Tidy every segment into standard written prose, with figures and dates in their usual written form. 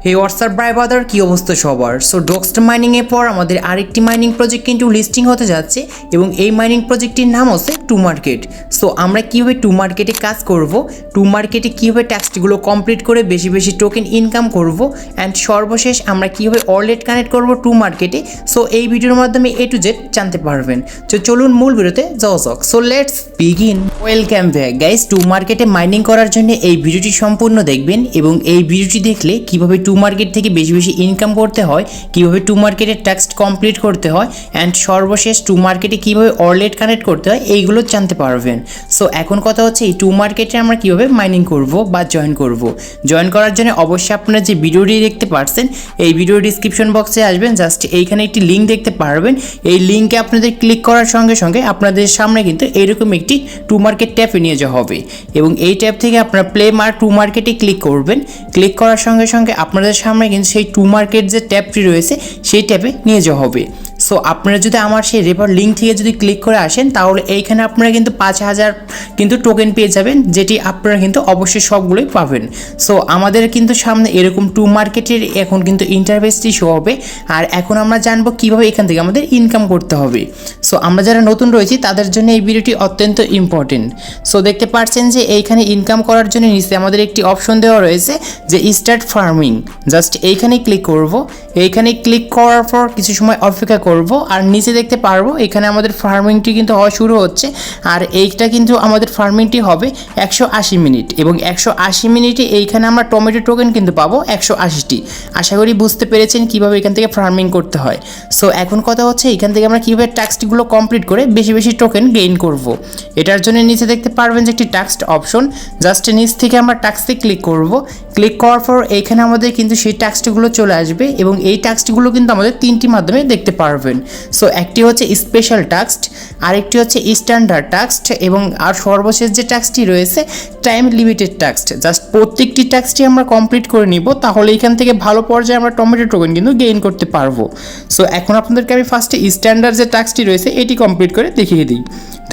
হে WhatsApp ভাই brother, কী অবস্থা সবার? সো ডক্সড মাইনিংয়ের পর আমাদের আরেকটি মাইনিং প্রজেক্ট কিন্তু লিস্টিং হতে যাচ্ছে এবং এই মাইনিং প্রজেক্টটির নাম হচ্ছে টু মার্কেট। সো আমরা কীভাবে টু মার্কেটে কাজ করব, টু মার্কেটে কীভাবে টাস্কগুলো কমপ্লিট করে বেশি বেশি টোকেন ইনকাম করব, অ্যান্ড সর্বশেষ আমরা কীভাবে ওয়ালেট কানেক্ট করব টু মার্কেটে। সো এই ভিডিওর মাধ্যমে A to Z জানতে পারবেন। তো চলুন মূল ভিডিওতে যাওয়া যাক। So let's begin. Welcome back guys. To মার্কেটে মাইনিং করার জন্য এই ভিডিওটি সম্পূর্ণ দেখবেন এবং এই ভিডিওটি দেখলে কীভাবে টু মার্কেট থেকে বেশি বেশি ইনকাম করতে হয়, কীভাবে টু মার্কেটের টাস্ক কমপ্লিট করতে হয়, অ্যান্ড সর্বশেষ টু মার্কেটে কীভাবে ওয়ালেট কানেক্ট করতে হয় এইগুলো জানতে পারবেন। সো এখন কথা হচ্ছে এই টু মার্কেটে আমরা কীভাবে মাইনিং করব বা জয়েন করব। জয়েন করার জন্য অবশ্যই আপনারা যে ভিডিওটি দেখতে পাচ্ছেন এই ভিডিও ডিসক্রিপশন বক্সে আসবেন, জাস্ট এইখানে একটি লিঙ্ক দেখতে পারবেন। এই লিঙ্কে আপনাদের ক্লিক করার সঙ্গে সঙ্গে আপনাদের সামনে কিন্তু এরকম একটি টু মার্কেট ট্যাবে নিয়ে যাওয়া হবে এবং এই ট্যাব থেকে আপনারা প্লে মার টু মার্কেটে ক্লিক করবেন। ক্লিক করার সঙ্গে সঙ্গে আপনাদের সামনে কিন্তু সেই টু মার্কেট যে ট্যাবটি রয়েছে সেই ট্যাবে নিয়ে যাওয়া হবে। সো আপনারা যদি আমার সেই রেফার লিঙ্ক থেকে যদি ক্লিক করে আসেন তাহলে এইখানে আপনারা কিন্তু 5000 কিন্তু টোকেন পেয়ে যাবেন, যেটি আপনারা কিন্তু অবশ্যই সবগুলোই পাবেন। সো আমাদের কিন্তু সামনে এরকম টু মার্কেটের এখন কিন্তু ইন্টারফেসটি শো হবে, আর এখন আমরা জানবো কীভাবে এখান থেকে আমাদের ইনকাম করতে হবে। সো আমরা যারা নতুন রয়েছি তাদের জন্য এই ভিডিওটি অত্যন্ত ইম্পর্টেন্ট। সো দেখতে পাচ্ছেন যে এইখানে ইনকাম করার জন্য নিচে আমাদের একটি অপশন দেওয়া রয়েছে যে স্টার্ট ফার্মিং। জাস্ট এইখানে ক্লিক করব। এইখানে ক্লিক করার পর কিছু সময় অপেক্ষা করব আর নিচে দেখতে পারবো এখানে আমাদের ফার্মিংটি কিন্তু হওয়া শুরু হচ্ছে। আর এইটা কিন্তু আমাদের ফার্মিংটি হবে 180 মিনিট এবং 180 মিনিটে এইখানে আমরা টমেটো টোকেন কিন্তু পাবো 180টি। আশা করি বুঝতে পেরেছেন কীভাবে এখান থেকে ফার্মিং করতে হয়। সো এখন কথা হচ্ছে এখান থেকে আমরা কীভাবে টাস্কগুলো কমপ্লিট করে বেশি বেশি টোকেন গেইন করব। এটার জন্য নিচে দেখতে পারবেন যে একটি টাস্ক অপশন, জাস্ট নিচ থেকে আমরা টাস্কে ক্লিক করব। ক্লিক করার পর এইখানে আমাদের কিন্তু সেই টাস্কগুলো চলে আসবে এবং এই টাস্কগুলো কিন্তু আমাদের তিনটি মাধ্যমে দেখতে পারবেন। সো একটি হচ্ছে স্পেশাল টাস্ক, আরেকটি হচ্ছে স্ট্যান্ডার্ড টাস্ক এবং আর সর্বশেষ যে টাস্কটি রয়েছে টাইম লিমিটেড টাস্ক। জাস্ট প্রত্যেকটি টাস্কটি আমরা কমপ্লিট করে নিব, তাহলে এখান থেকে ভালো পর্যায়ে আমরা টমেটো টোকেন কিন্তু গেইন করতে পারবো। সো এখন আপনাদেরকে আমি ফার্স্টে স্ট্যান্ডার্ড যে টাস্কটি রয়েছে এটি কমপ্লিট করে দেখিয়ে দিই।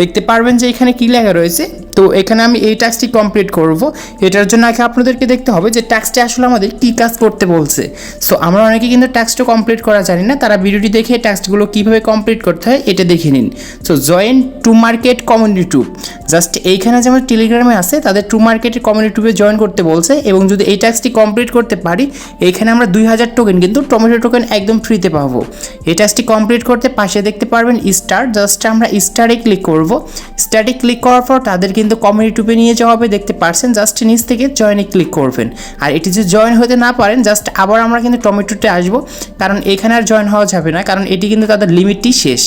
দেখতে পারবেন যে এখানে কী লেখা রয়েছে। তো এখানে আমি এই টাস্কটি কমপ্লিট করব। এটার জন্য আগে আপনাদেরকে দেখতে হবে যে টাস্কটি আসলে আমাদের কী কাজ করতে বলছে। সো আমরা অনেকে কিন্তু টাস্কটা কমপ্লিট করা জানি না, তারা ভিডিওটি দেখে টাস্কগুলো কীভাবে কমপ্লিট করতে হয় এটা দেখে নিন। So join to market community টুব। জাস্ট এইখানে যেমন টেলিগ্রামে আছে তাদের টু মার্কেটের কমিউনিটি টুবে জয়েন করতে বলছে এবং যদি এই টাস্কটি কমপ্লিট করতে পারি এইখানে আমরা 2000 টোকেন কিন্তু টমেটো টোকেন একদম ফ্রিতে পাবো। এই টাস্কটি কমপ্লিট করতে পাশে দেখতে পারবেন স্টার্ট। জাস্ট আমরা স্টারে ক্লিক করব। স্টারে ক্লিক করার পর তাদের কিন্তু কমিউনিটি টুবে নিয়ে যাওয়া হবে, দেখতে পারছেন। জাস্ট নিচ থেকে জয়েনে ক্লিক করবেন। আর এটি যদি জয়েন হতে না পারেন জাস্ট আবার আমরা কিন্তু টমেটোতে আসবো, কারণ এখানে আর জয়েন হওয়া যাবে না, কারণ এটি কিন্তু তাদের লিমিটটি শেষ।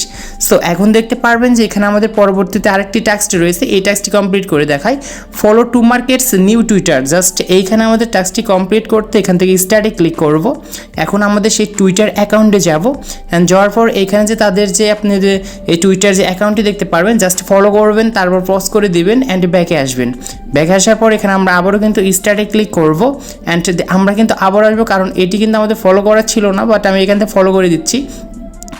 সো এখন দেখতে পারবেন যে এখানে আমাদের পরবর্তীতে আরেকটি টাস্ক রয়েছে, এই টাস্কটি কমপ্লিট করে দেখাই। Follow to markets new Twitter. Just এইখানে আমাদের টাস্কটি কমপ্লিট করতে এখান থেকে স্টার্টে ক্লিক করব। এখন আমাদের সেই টুইটার অ্যাকাউন্টে যাব, অ্যান্ড যাওয়ার পর এখানে যে তাদের যে আপনি যে এই টুইটার যে অ্যাকাউন্টটি দেখতে পারবেন জাস্ট ফলো করবেন, তারপর পজ করে দিবেন অ্যান্ড ব্যাকে আসবেন। ব্যাকে আসার পর এখানে আমরা আবারও কিন্তু স্টার্টে ক্লিক করব অ্যান্ড আমরা কিন্তু আবার আসবো, কারণ এটি কিন্তু আমাদের ফলো করা ছিল না, বাট আমি এখান থেকে ফলো করে দিচ্ছি।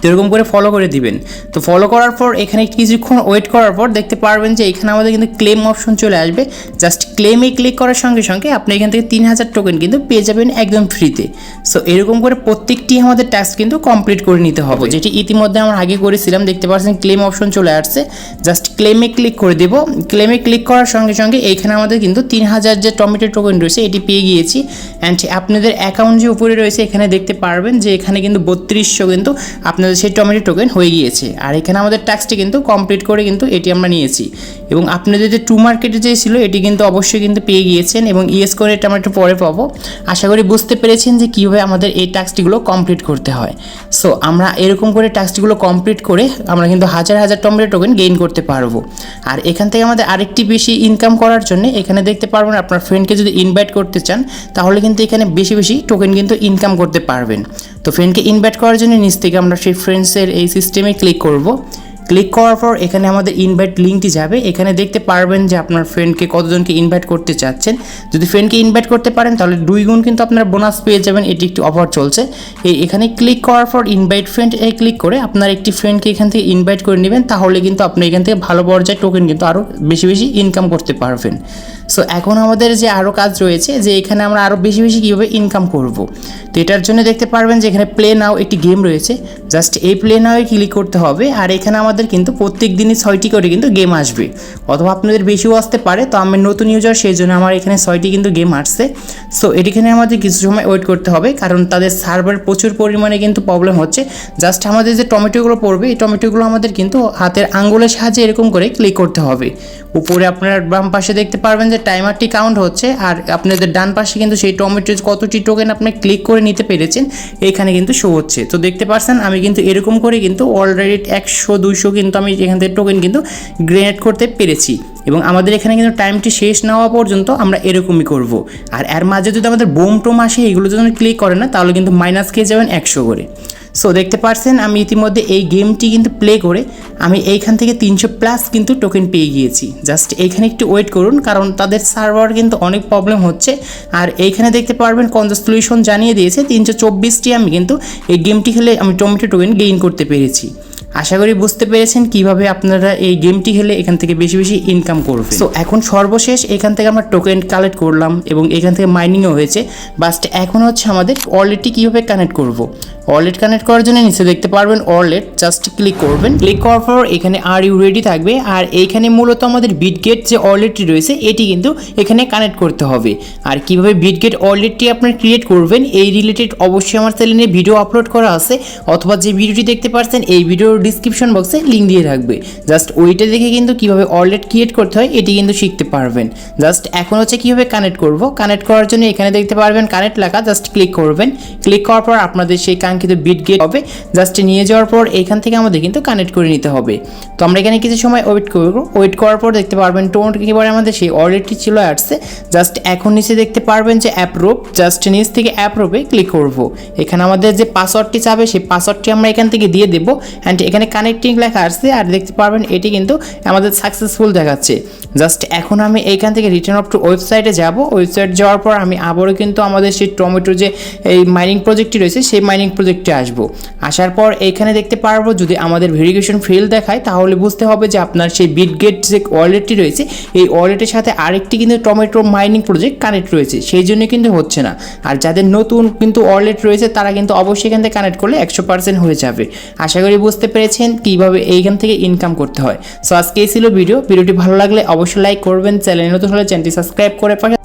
তো এরকম করে ফলো করে দিবেন। তো ফলো করার পর এখানে কিছুক্ষণ ওয়েট করার পর দেখতে পারবেন যে এখানে আমাদের কিন্তু ক্লেম অপশন চলে আসবে। জাস্ট ক্লেমে ক্লিক করার সঙ্গে সঙ্গে আপনি এখান থেকে 3000 টোকেন কিন্তু পেয়ে যাবেন একদম ফ্রিতে। সো এরকম করে প্রত্যেকটি আমাদের টাস্ক কিন্তু কমপ্লিট করে নিতে হবে, যেটি ইতিমধ্যে আমরা আগে করেছিলাম। দেখতে পাচ্ছেন ক্লেম অপশন চলে আসছে, জাস্ট ক্লেমে ক্লিক করে দেব। ক্লেমে ক্লিক করার সঙ্গে সঙ্গে এইখানে আমাদের কিন্তু 3000 যে টমেটো টোকেন রয়েছে এটি পেয়ে গিয়েছি। অ্যান্ড আপনাদের অ্যাকাউন্ট যে উপরে রয়েছে এখানে দেখতে পারবেন যে এখানে কিন্তু 3200 কিন্তু আপনাদের সেই টমেটো টোকেন হয়ে গিয়েছে। আর এখানে আমাদের টাস্কটি কিন্তু কমপ্লিট করে কিন্তু এটি আমরা নিয়েছি এবং আপনাদের যে টু মার্কেটে যে ছিল এটি কিন্তু অবশ্যই কিন্তু পেয়ে গিয়েছেন এবং ইয়েস করে এটা আমরা একটু পরে পাবো। আশা করি বুঝতে পেরেছেন যে কীভাবে আমাদের এই টাস্কটিগুলো কমপ্লিট করতে হয়। সো আমরা এরকম করে টাস্কটিগুলো কমপ্লিট করে আমরা কিন্তু হাজার হাজার টমেটো টোকেন গেইন করতে পারবো। আর এখান থেকে আমাদের আরেকটি বেশি ইনকাম করার জন্য এখানে দেখতে পারবেন আপনার ফ্রেন্ডকে যদি ইনভাইট করতে চান তাহলে কিন্তু এখানে বেশি বেশি টোকেন কিন্তু ইনকাম করতে পারবেন। তো ফ্রেন্ডকে ইনভাইট করার জন্য নিচ থেকে আমরা সেই ফ্রেন্ডসের এই সিস্টেমে ক্লিক করব। ক্লিক করার পর এখানে আমাদের ইনভাইট লিঙ্কটি যাবে। এখানে দেখতে পারবেন যে আপনার ফ্রেন্ডকে কতজনকে ইনভাইট করতে চাচ্ছেন। যদি ফ্রেন্ডকে ইনভাইট করতে পারেন তাহলে 2 গুণ কিন্তু আপনার বোনাস পেয়ে যাবেন, এটি একটি অফার চলছে। এখানে ক্লিক করার পর ইনভাইট ফ্রেন্ড ক্লিক করে আপনার একটি ফ্রেন্ডকে এখান থেকে ইনভাইট করে নেবেন, তাহলে কিন্তু আপনি এখান থেকে ভালো পর্যায়ে টোকেন কিন্তু আরও বেশি বেশি ইনকাম করতে পারবেন। সো এখন আমাদের যে আরও কাজ রয়েছে যে এখানে আমরা আরও বেশি বেশি কীভাবে ইনকাম করব। তো এটার জন্য দেখতে পারবেন যে এখানে প্লে নাও একটি গেম রয়েছে, জাস্ট এই প্লে নাওয়ে ক্লিক করতে হবে। আর এখানে আমাদের কিন্তু প্রত্যেক দিনই 6টি করে কিন্তু গেম আসবে, অথবা আপনাদের বেশিও আসতে পারে। তো আমি নতুন ইউজার, সেই জন্য আমার এখানে 6টি কিন্তু গেম আসছে। সো এটিখানে আমাদের কিছু সময় ওয়েট করতে হবে, কারণ তাদের সার্ভার প্রচুর পরিমাণে কিন্তু প্রবলেম হচ্ছে। জাস্ট আমাদের যে টমেটোগুলো পড়বে, এই টমেটোগুলো আমাদের কিন্তু হাতের আঙ্গুলের সাহায্যে এরকম করে ক্লিক করতে হবে। উপরে আপনারা বাম পাশে দেখতে পারবেন যে টাইমারটি কাউন্ট হচ্ছে, আর আপনাদের ডান পাশে কিন্তু সেই টমেটোর কতটি টোকেন আপনি ক্লিক করে নিতে পেরেছেন এখানে কিন্তু শো হচ্ছে। তো দেখতে পাচ্ছেন আমি কিন্তু এরকম করে কিন্তু অলরেডি 100-200 কিন্তু আমি এখান থেকে টোকেন কিন্তু গ্রেনেড করতে পেরেছি। এবং আমাদের এখানে কিন্তু টাইমটি শেষ না হওয়া পর্যন্ত আমরা এরকমই করব। আর এর মাঝে যদি আমাদের বোম টোম আসে, এগুলো যদি ক্লিক করে না, তাহলে কিন্তু মাইনাস খেয়ে যাবেন 100 করে। সো দেখতে পাচ্ছেন আমি ইতিমধ্যে এই গেমটি কিন্তু প্লে করে আমি এইখান থেকে 300+ কিন্তু টোকেন পেয়ে গিয়েছি। জাস্ট এইখানে একটু ওয়েট করুন, কারণ তাদের সার্ভার কিন্তু অনেক প্রবলেম হচ্ছে। আর এইখানে দেখতে পারবেন কনজেস্টুলেশন জানিয়ে দিয়েছে 324টি আমি কিন্তু এই গেমটি খেলে আমি টমেটো টোকেন গেইন করতে পেরেছি। আশা করি বুঝতে পেরেছেন কিভাবে আপনারা এই গেমটি খেলে এখান থেকে বেশি বেশি ইনকাম করবেন। সো এখন সর্বশেষ এখান থেকে আমরা টোকেন কালেক্ট করলাম এবং এখান থেকে মাইনিংও হয়েছে। বাস্ট এখন হচ্ছে আমাদের ওয়ালেটটি কীভাবে কানেক্ট করব। ওয়ালেট কানেক্ট করার জন্য নিচে দেখতে পারবেন ওয়ালেট, জাস্ট ক্লিক করবেন। ক্লিক করার পর এখানে আর ইউ রেডি থাকবে। আর এইখানে মূলত আমাদের বিটগেট যে ওয়ালেটটি রয়েছে এটি কিন্তু এখানে কানেক্ট করতে হবে। আর কিভাবে বিটগেট ওয়ালেটটি আপনার ক্রিয়েট করবেন এই রিলেটেড অবশ্যই আমার চ্যানেলে ভিডিও আপলোড করা আছে, অথবা যে ভিডিওটি দেখতে পাচ্ছেন এই ভিডিওর ডিসক্রিপশন বক্সে লিঙ্ক দিয়ে রাখবে। জাস্ট ওইটা দেখে কিন্তু কিভাবে ওয়ালেট ক্রিয়েট করতে হয় এটি কিন্তু শিখতে পারবেন। জাস্ট এখন হচ্ছে কিভাবে কানেক্ট করব। কানেক্ট করার জন্য এখানে দেখতে পারবেন কানেক্ট লেখা, জাস্ট ক্লিক করবেন। ক্লিক করার পর আপনাদের সেই কাঙ্ক্ষিত বিটগেট হবে, জাস্ট নিয়ে যাওয়ার পর এখান থেকে আমাদের কিন্তু কানেক্ট করে নিতে হবে। তো আমরা এখানে কিছু সময় ওয়েট করব। ওয়েট করার পর দেখতে পারবেন টোন কিভাবে আমাদের সেই ওয়ালেটটি ছিল আসছে। জাস্ট এখন নিচে দেখতে পারবেন যে অ্যাপ্রুভ, জাস্ট নিচ থেকে অ্যাপ্রুভে ক্লিক করব। এখানে আমাদের যে পাসওয়ার্ডটি চাবে সেই পাসওয়ার্ডটি আমরা এখান থেকে দিয়ে দেবো। অ্যান্ড এখানে কানেক্টিং লেখা আসছে, আর দেখতে পারবেন এটি কিন্তু আমাদের সাকসেসফুল দেখাচ্ছে। জাস্ট এখন আমি এইখান থেকে রিটার্ন অফ টু ওয়েবসাইটে যাব। ওয়েবসাইট যাওয়ার পর আমি আবারও কিন্তু আমাদের সেই টমেটো যে এই মাইনিং প্রজেক্টটি রয়েছে সেই মাইনিং প্রজেক্টে আসবো। আসার পর এইখানে দেখতে পারবো যদি আমাদের ভেরিফিকেশন ফেল দেখায়, তাহলে বুঝতে হবে যে আপনার সেই বিটগেট যে ওয়ালেটটি রয়েছে এই ওয়ালেটের সাথে আরেকটি কিন্তু টমেটো মাইনিং প্রজেক্ট কানেক্ট রয়েছে, সেই জন্য কিন্তু হচ্ছে না। আর যাদের নতুন কিন্তু ওয়ালেট রয়েছে তারা কিন্তু অবশ্যই এখান থেকে কানেক্ট করলে 100% হয়ে যাবে। আশা করি বুঝতে পেরেছেন কীভাবে এইখান থেকে ইনকাম করতে হয়। সো আজকে এই ছিল ভিডিওটি ভালো লাগলে অবশ্যই লাইক করবেন, চ্যানেলে নতুন হলে চ্যানেলটি সাবস্ক্রাইব করে পাশে